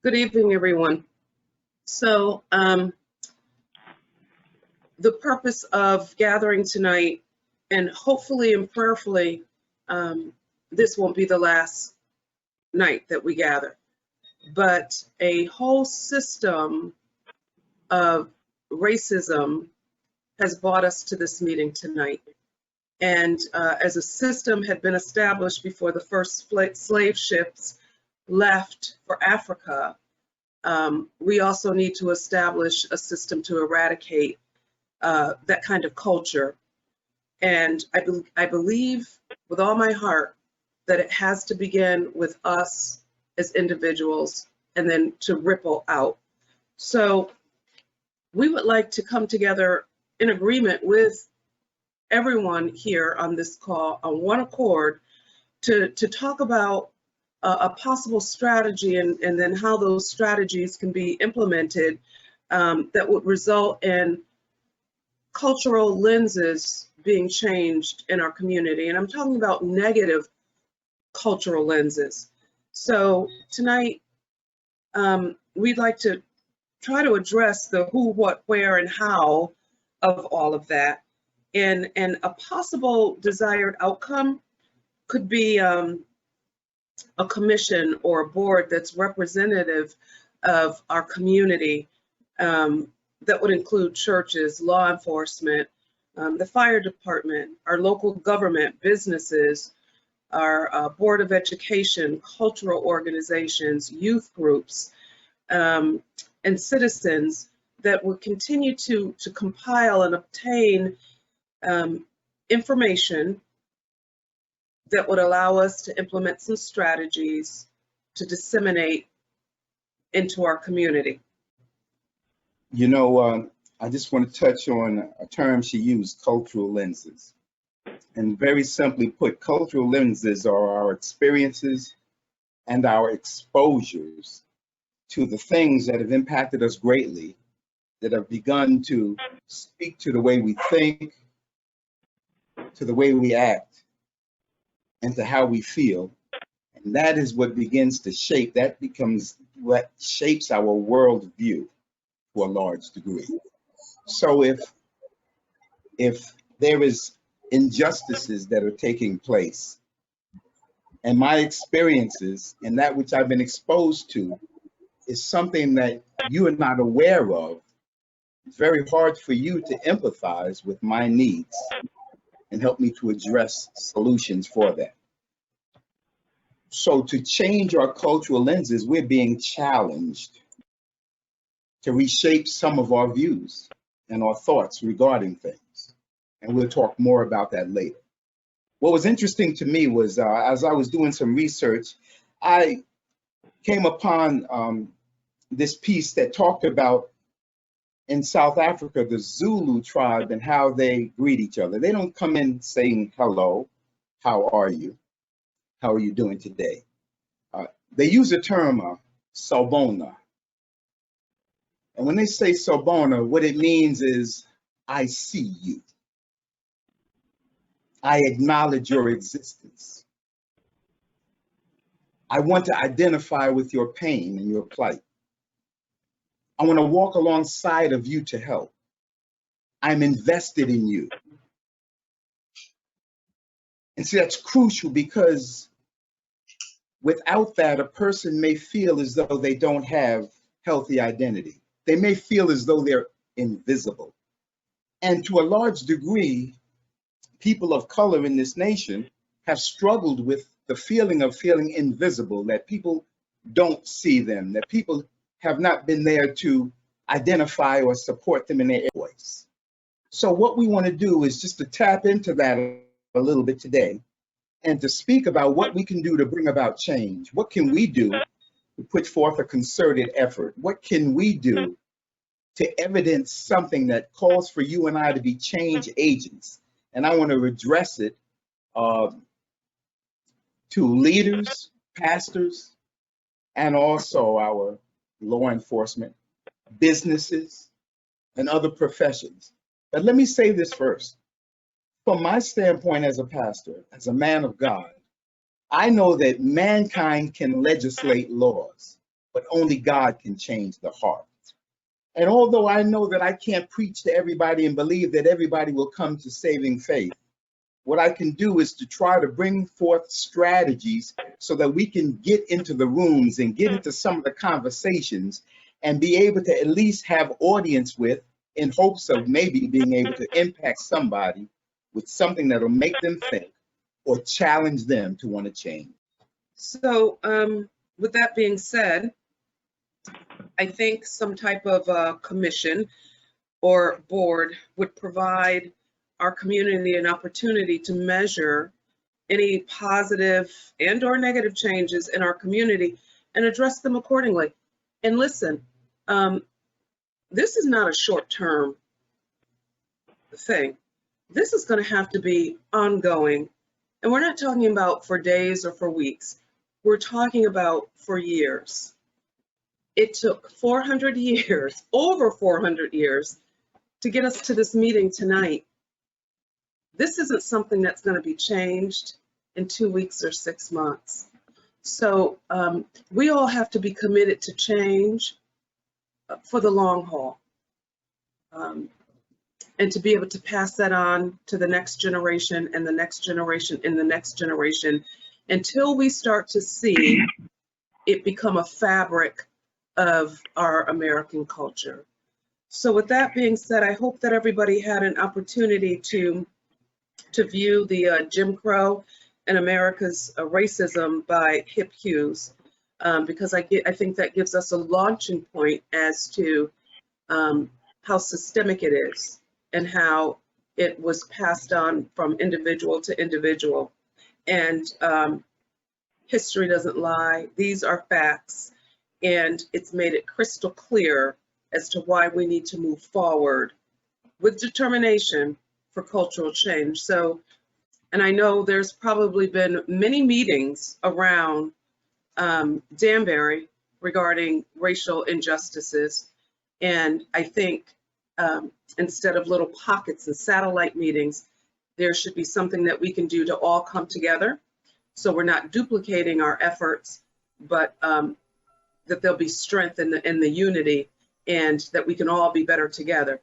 Good evening, everyone. So the purpose of gathering tonight, and hopefully and prayerfully, this won't be the last night that we gather, but a whole system of racism has brought us to this meeting tonight. And as a system had been established before the first slave ships left for Africa, we also need to establish a system to eradicate that kind of culture. And I believe with all my heart that it has to begin with us as individuals and then to ripple out. So we would like to come together in agreement with everyone here on this call on one accord to talk about a possible strategy and then how those strategies can be implemented that would result in cultural lenses being changed in our community. And I'm talking about negative cultural lenses. So tonight, we'd like to try to address the who, what, where, and how of all of that. And a possible desired outcome could be a commission or a board that's representative of our community, that would include churches, law enforcement, the fire department, our local government, businesses, our Board of Education, cultural organizations, youth groups, and citizens that would continue to compile and obtain information that would allow us to implement some strategies to disseminate into our community. You know, I just want to touch on a term she used, cultural lenses. And very simply put, cultural lenses are our experiences and our exposures to the things that have impacted us greatly, that have begun to speak to the way we think, to the way we act, and to how we feel. And that is what begins to shape, that becomes what shapes our worldview to a large degree. So if there is injustices that are taking place, and my experiences and that which I've been exposed to is something that you are not aware of, it's very hard for you to empathize with my needs and help me to address solutions for that. So to change our cultural lenses, we're being challenged to reshape some of our views and our thoughts regarding things. And we'll talk more about that later. What was interesting to me was as I was doing some research, I came upon this piece that talked about in South Africa, the Zulu tribe and how they greet each other. They don't come in saying, hello, how are you? How are you doing today? They use the term sawubona. And when they say sawubona, what it means is, I see you. I acknowledge your existence. I want to identify with your pain and your plight. I want to walk alongside of you to help. I'm invested in you. And see, that's crucial because without that, a person may feel as though they don't have healthy identity. They may feel as though they're invisible. And to a large degree, people of color in this nation have struggled with the feeling of feeling invisible, that people don't see them, that people have not been there to identify or support them in their voice. So what we want to do is just to tap into that a little bit today and to speak about what we can do to bring about change. What can we do to put forth a concerted effort? What can we do to evidence something that calls for you and I to be change agents? And I want to address it to leaders, pastors, and also our law enforcement, businesses, and other professions. But let me say this first. From my standpoint as a pastor, as a man of God, I know that mankind can legislate laws, but only God can change the heart. And although I know that I can't preach to everybody and believe that everybody will come to saving faith, what I can do is to try to bring forth strategies so that we can get into the rooms and get into some of the conversations and be able to at least have audience with, in hopes of maybe being able to impact somebody with something that'll make them think or challenge them to want to change. So with that being said, I think some type of commission or board would provide our community an opportunity to measure any positive and or negative changes in our community and address them accordingly. And listen, this is not a short-term thing. This is going to have to be ongoing. And we're not talking about for days or for weeks. We're talking about for years. It took 400 years, over 400 years, to get us to this meeting tonight. This isn't something that's going to be changed in 2 weeks or 6 months. So we all have to be committed to change for the long haul, and to be able to pass that on to the next generation and the next generation and the next generation until we start to see it become a fabric of our American culture. So with that being said, I hope that everybody had an opportunity to view the Jim Crow and America's Racism by Hip Hughes, because I think that gives us a launching point as to how systemic it is and how it was passed on from individual to individual. And history doesn't lie. These are facts, and it's made it crystal clear as to why we need to move forward with determination for cultural change. So, and I know there's probably been many meetings around Danbury regarding racial injustices. And I think instead of little pockets and satellite meetings, there should be something that we can do to all come together. So we're not duplicating our efforts, but that there'll be strength in the unity, and that we can all be better together.